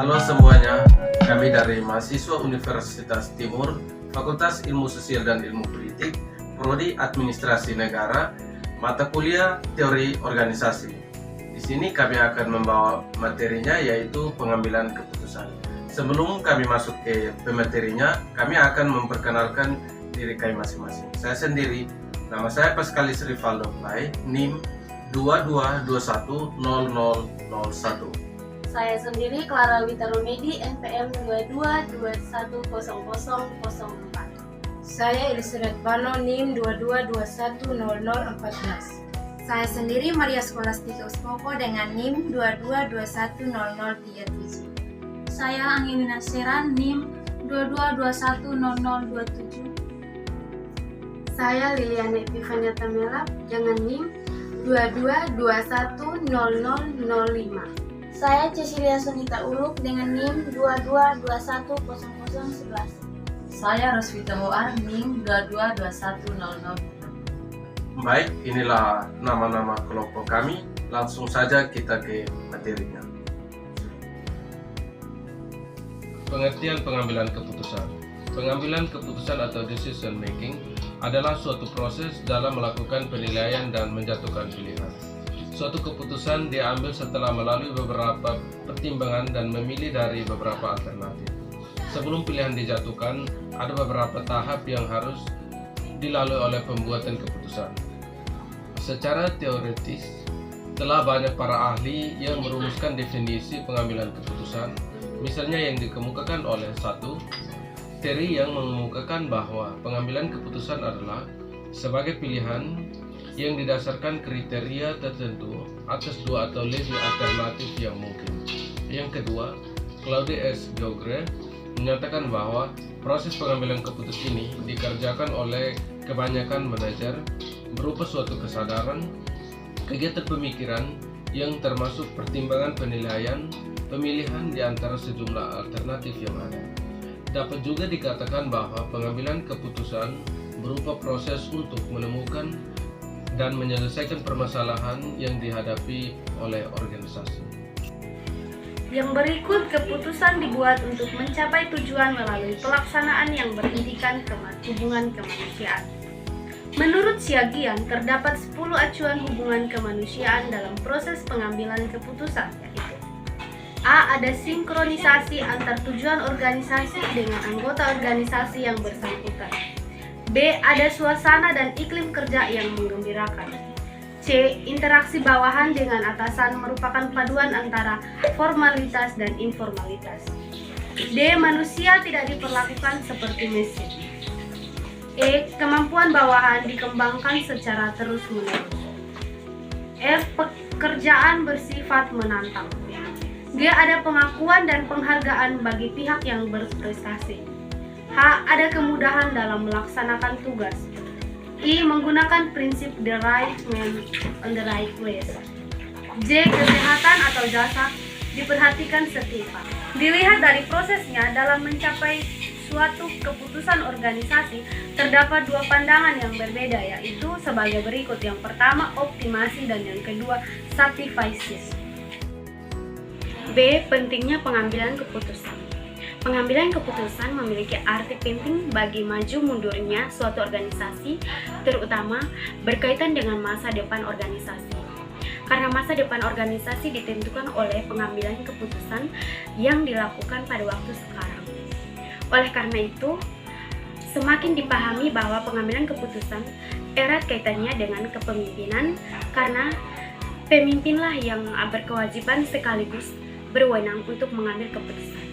Halo semuanya, kami dari mahasiswa Universitas Timur, Fakultas Ilmu Sosial dan Ilmu Politik, Prodi Administrasi Negara, mata kuliah Teori Organisasi. Di sini kami akan membawa materinya yaitu pengambilan keputusan. Sebelum kami masuk ke pematerinya, kami akan memperkenalkan diri kami masing-masing. Saya sendiri, nama saya Pascalis Rivaldo Play, NIM 22210001. Saya sendiri Clara Witarumedi, NPM 22210004. Saya Elisabeth Bano, NIM 22210014. Saya sendiri Maria Skolastika Usmoko dengan NIM 22210037. Saya Angelina Seran, NIM 22210027. Saya Liliana Epifania Tamela dengan NIM 22210005. Saya Cecilia Sunita Uluk dengan NIM 22210011. Saya Rosvita Moar, NIM 222100. Baik, inilah nama-nama kelompok kami. Langsung saja kita ke materinya. Pengertian pengambilan keputusan. Pengambilan keputusan atau decision making adalah suatu proses dalam melakukan penilaian dan menjatuhkan pilihan. Suatu keputusan diambil setelah melalui beberapa pertimbangan dan memilih dari beberapa alternatif. Sebelum pilihan dijatuhkan, ada beberapa tahap yang harus dilalui oleh pembuatan keputusan. Secara teoritis, telah banyak para ahli yang merumuskan definisi pengambilan keputusan, misalnya yang dikemukakan oleh satu, teori yang mengemukakan bahwa pengambilan keputusan adalah sebagai pilihan yang didasarkan kriteria tertentu atas dua atau lebih alternatif yang mungkin. Yang kedua, Claude S. Jogre menyatakan bahwa proses pengambilan keputusan ini dikerjakan oleh kebanyakan manajer berupa suatu kesadaran, kegiatan pemikiran yang termasuk pertimbangan penilaian, pemilihan di antara sejumlah alternatif yang ada. Dapat juga dikatakan bahwa pengambilan keputusan berupa proses untuk menemukan dan menyelesaikan permasalahan yang dihadapi oleh organisasi. Yang berikut keputusan dibuat untuk mencapai tujuan melalui pelaksanaan yang berintikan hubungan kemanusiaan. Menurut Siagian, terdapat 10 acuan hubungan kemanusiaan dalam proses pengambilan keputusan, yaitu A. Ada sinkronisasi antar tujuan organisasi dengan anggota organisasi yang bersangkutan. B. Ada suasana dan iklim kerja yang menggembirakan. C. Interaksi bawahan dengan atasan merupakan paduan antara formalitas dan informalitas. D. Manusia tidak diperlakukan seperti mesin. E. Kemampuan bawahan dikembangkan secara terus-menerus. F. Pekerjaan bersifat menantang. G. Ada pengakuan dan penghargaan bagi pihak yang berprestasi. H. Ada kemudahan dalam melaksanakan tugas. I. Menggunakan prinsip the right man on the right place. J. Kesehatan atau jasa diperhatikan setiap. Dilihat dari prosesnya dalam mencapai suatu keputusan organisasi, terdapat dua pandangan yang berbeda, yaitu sebagai berikut. Yang pertama, optimasi, dan yang kedua, satisfies. B. Pentingnya pengambilan keputusan. Pengambilan keputusan memiliki arti penting bagi maju mundurnya suatu organisasi, terutama berkaitan dengan masa depan organisasi. Karena masa depan organisasi ditentukan oleh pengambilan keputusan yang dilakukan pada waktu sekarang. Oleh karena itu, semakin dipahami bahwa pengambilan keputusan erat kaitannya dengan kepemimpinan, karena pemimpinlah yang berkewajiban sekaligus berwenang untuk mengambil keputusan.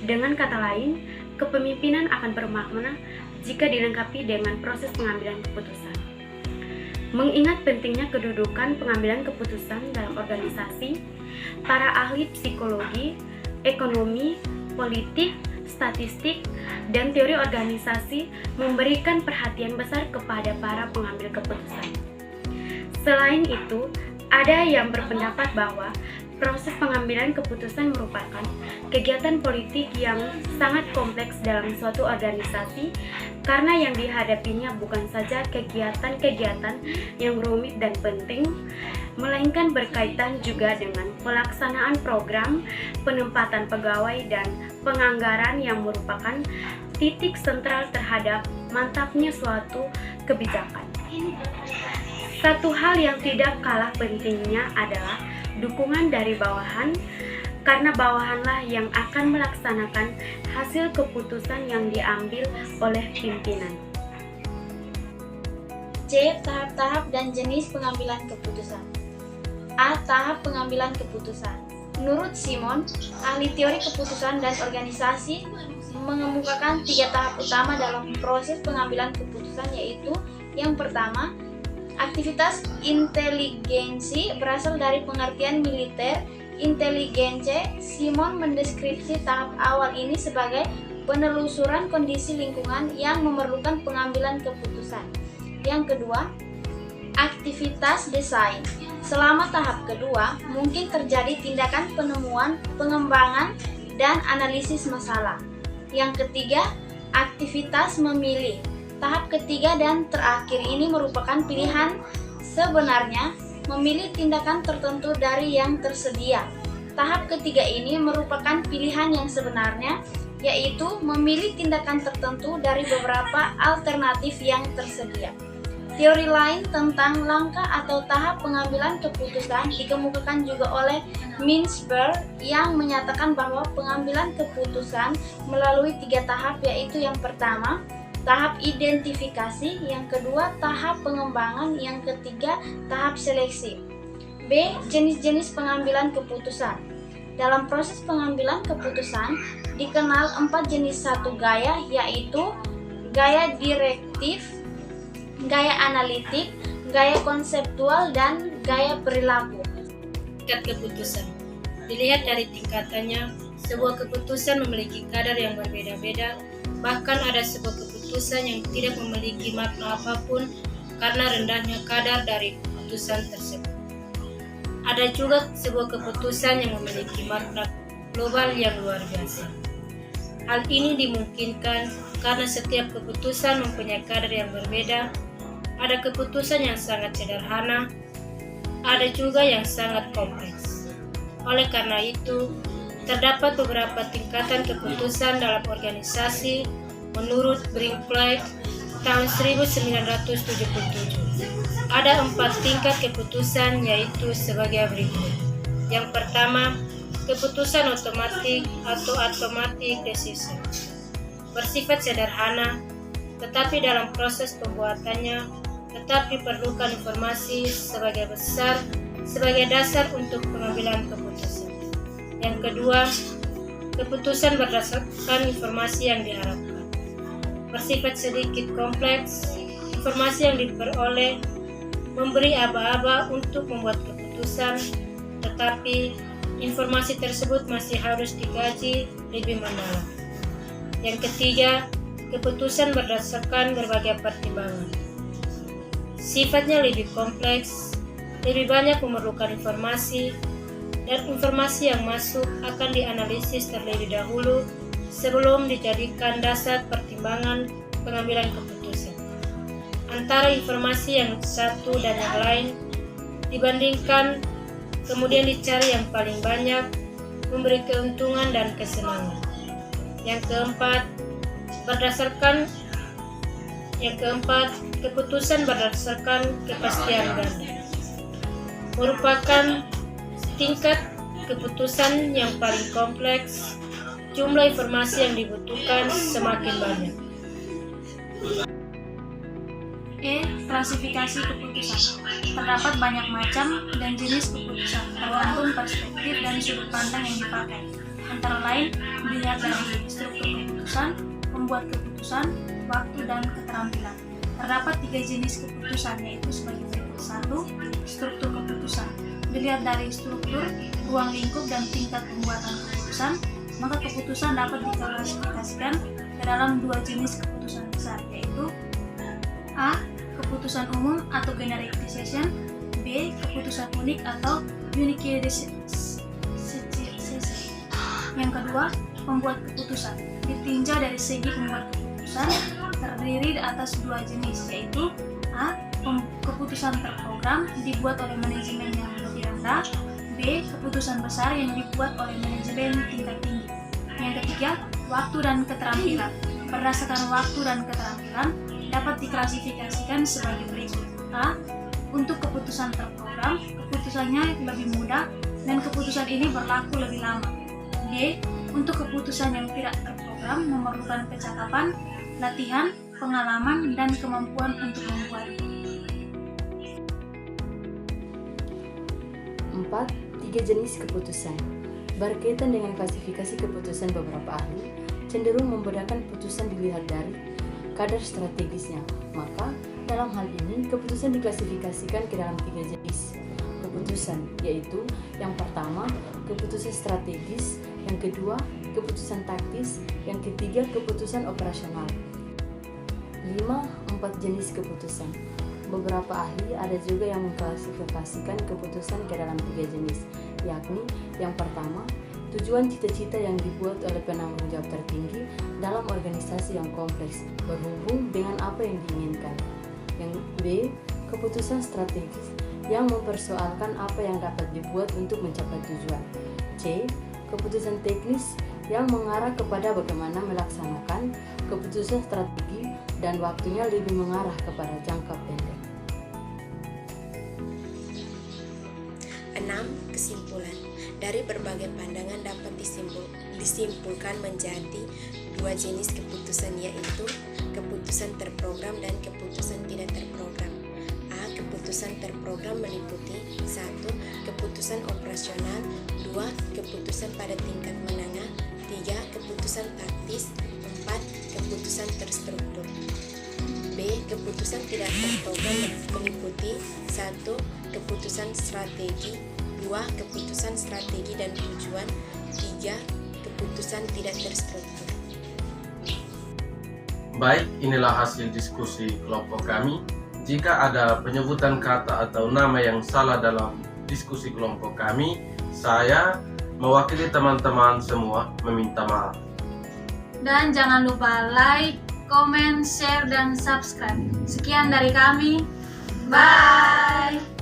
Dengan kata lain, kepemimpinan akan bermakna jika dilengkapi dengan proses pengambilan keputusan. Mengingat pentingnya kedudukan pengambilan keputusan dalam organisasi, para ahli psikologi, ekonomi, politik, statistik, dan teori organisasi memberikan perhatian besar kepada para pengambil keputusan. Selain itu, ada yang berpendapat bahwa Proses pengambilan keputusan merupakan kegiatan politik yang sangat kompleks dalam suatu organisasi karena yang dihadapinya bukan saja kegiatan-kegiatan yang rumit dan penting, melainkan berkaitan juga dengan pelaksanaan program, penempatan pegawai, dan penganggaran yang merupakan titik sentral terhadap mantapnya suatu kebijakan. Satu hal yang tidak kalah pentingnya adalah dukungan dari bawahan, karena bawahanlah yang akan melaksanakan hasil keputusan yang diambil oleh pimpinan. C. Tahap-tahap dan jenis pengambilan keputusan. A. Tahap pengambilan keputusan. Menurut Simon, ahli teori keputusan dan organisasi, mengemukakan 3 tahap utama dalam proses pengambilan keputusan, yaitu yang pertama, aktivitas inteligensi berasal dari pengertian militer intelligence. Simon mendeskripsi tahap awal ini sebagai penelusuran kondisi lingkungan yang memerlukan pengambilan keputusan. Yang kedua, aktivitas desain. Selama tahap kedua, mungkin terjadi tindakan penemuan, pengembangan, dan analisis masalah. Yang ketiga, aktivitas memilih. Tahap ketiga dan terakhir ini merupakan pilihan sebenarnya, memilih tindakan tertentu dari yang tersedia. Tahap ketiga ini merupakan pilihan yang sebenarnya, yaitu memilih tindakan tertentu dari beberapa alternatif yang tersedia. Teori lain tentang langkah atau tahap pengambilan keputusan dikemukakan juga oleh Mintzberg yang menyatakan bahwa pengambilan keputusan melalui 3 tahap, yaitu yang pertama, tahap identifikasi, yang kedua tahap pengembangan, yang ketiga tahap seleksi. B. Jenis-jenis pengambilan keputusan. Dalam proses pengambilan keputusan dikenal 4 jenis satu gaya, yaitu gaya direktif, gaya analitik, gaya konseptual, dan gaya perilaku. Tingkat keputusan dilihat dari tingkatannya. Sebuah keputusan memiliki kadar yang berbeda-beda, bahkan ada sebuah keputusan yang tidak memiliki makna apapun karena rendahnya kadar dari keputusan tersebut. Ada juga sebuah keputusan yang memiliki makna global yang luar biasa. Hal ini dimungkinkan karena setiap keputusan mempunyai kadar yang berbeda. Ada keputusan yang sangat sederhana, ada juga yang sangat kompleks. Oleh karena itu, terdapat beberapa tingkatan keputusan dalam organisasi menurut Brinkley tahun 1977. Ada 4 tingkat keputusan, yaitu sebagai berikut. Yang pertama, keputusan otomatik atau automatic decision. Bersifat sederhana, tetapi dalam proses pembuatannya tetap diperlukan informasi sebagai dasar untuk pengambilan keputusan. Yang kedua, keputusan berdasarkan informasi yang diharapkan. Bersifat sedikit kompleks, informasi yang diperoleh memberi aba-aba untuk membuat keputusan, tetapi informasi tersebut masih harus dikaji lebih mendalam. Yang ketiga, keputusan berdasarkan berbagai pertimbangan. Sifatnya lebih kompleks, lebih banyak memerlukan informasi, dan informasi yang masuk akan dianalisis terlebih dahulu sebelum dijadikan dasar pertimbangan pengambilan keputusan. Antara informasi yang satu dan yang lain dibandingkan, kemudian dicari yang paling banyak, memberi keuntungan dan kesenangan. Yang keempat, keputusan berdasarkan kepastian ganda. Merupakan tingkat keputusan yang paling kompleks, jumlah informasi yang dibutuhkan semakin banyak. E. Klasifikasi keputusan. Terdapat banyak macam dan jenis keputusan, tergantung perspektif dan sudut pandang yang dipakai. Antara lain, dilihat dari struktur keputusan, pembuat keputusan, waktu, dan keterampilan. Terdapat 3 jenis keputusan, yaitu sebagai berikut. 1. Struktur keputusan. Dilihat dari struktur, ruang lingkup, dan tingkat pembuatan keputusan, maka keputusan dapat diklasifikasikan ke dalam 2 jenis keputusan besar, yaitu A. Keputusan umum atau generic decision, B. Keputusan unik atau unique Yang kedua, pembuat keputusan. Ditinjau dari segi pembuat keputusan terdiri atas dua jenis, yaitu A. Keputusan terprogram dibuat oleh manajemen yang lebih rendah. B. Keputusan besar yang dibuat oleh manajemen tingkat tinggi. Yang ketiga, waktu dan keterampilan. Berdasarkan waktu dan keterampilan dapat diklasifikasikan sebagai berikut. A. Untuk keputusan terprogram, keputusannya lebih mudah dan keputusan ini berlaku lebih lama. B. Untuk keputusan yang tidak terprogram memerlukan kecakapan, latihan, pengalaman, dan kemampuan untuk membuatnya. 4. 3 jenis keputusan. Berkaitan dengan klasifikasi keputusan beberapa ahli, cenderung membedakan keputusan dilihat dari kadar strategisnya. Maka, dalam hal ini, keputusan diklasifikasikan ke dalam 3 jenis keputusan, yaitu yang pertama, keputusan strategis, yang kedua, keputusan taktis, yang ketiga, keputusan operasional. 5. 4 jenis keputusan. Beberapa ahli ada juga yang mengklasifikasikan keputusan ke dalam 3 jenis, yakni yang pertama, tujuan cita-cita yang dibuat oleh penanggung jawab tertinggi dalam organisasi yang kompleks berhubung dengan apa yang diinginkan. Yang B, keputusan strategis yang mempersoalkan apa yang dapat dibuat untuk mencapai tujuan. C, keputusan teknis yang mengarah kepada bagaimana melaksanakan keputusan strategi dan waktunya lebih mengarah kepada jangka pendek. 6. Kesimpulan. Dari berbagai pandangan dapat disimpulkan menjadi 2 jenis keputusan, yaitu keputusan terprogram dan keputusan tidak terprogram. A. Keputusan terprogram meliputi 1. Keputusan operasional, 2. Keputusan pada tingkat menengah, 3. Keputusan taktis, 4. Keputusan terstruktur. B. Keputusan tidak terprogram meliputi 1. Keputusan strategi, 2. Keputusan strategi dan tujuan, 3. Keputusan tidak terstruktur. Baik, inilah hasil diskusi kelompok kami. Jika ada penyebutan kata atau nama yang salah dalam diskusi kelompok kami, saya mewakili teman-teman semua meminta maaf. Dan jangan lupa like, comment, share, dan subscribe. Sekian dari kami. Bye!